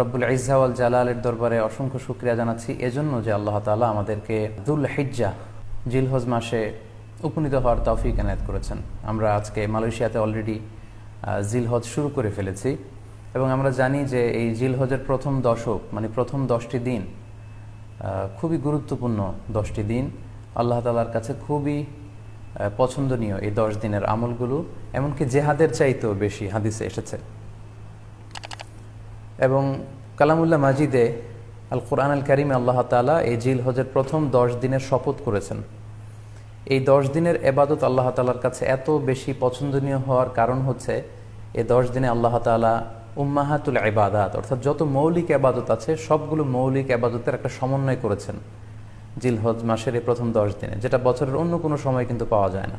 রব্বুল ইজ্জা ওয়াল জালালের দরবারে অসংখ্য শুকরিয়া জানাচ্ছি এজন্য যে আল্লাহ তাআলা আমাদেরকে যুল হিজ্জা জিলহজ মাসে উপনীত হওয়ার তৌফিক এনায়েত করেছেন। আমরা আজকে মালয়েশিয়াতে অলরেডি জিলহজ শুরু করে ফেলেছি এবং আমরা জানি যে এই জিলহজের প্রথম দশক মানে প্রথম 10টি দিন খুবই গুরুত্বপূর্ণ 10টি দিন। আল্লাহ তাআলার কাছে খুবই পছন্দনীয় এই 10 দিনের আমলগুলো, এমনকি জেহাদের চাইতেও বেশি হাদিসে এসেছে। এবং কালামুল্লাহ মাজিদে আল কোরআন আল কারিমে আল্লাহ তাআলা এই জিলহজের প্রথম 10 দিনের শপথ করেছেন। এই 10 দিনের এবাদত আল্লাহ তাআলার কাছে এত বেশি পছন্দনীয় হওয়ার কারণ হচ্ছে এই 10 দিনে আল্লাহ তাআলা উম্মাহাতুল ইবাদাত অর্থাৎ যত মৌলিক এবাদত আছে সবগুলো মৌলিক এবাদতের একটা সমন্বয় করেছেন জিলহজ মাসের এই প্রথম 10 দিনে, যেটা বছরের অন্য কোনো সময় কিন্তু পাওয়া যায় না।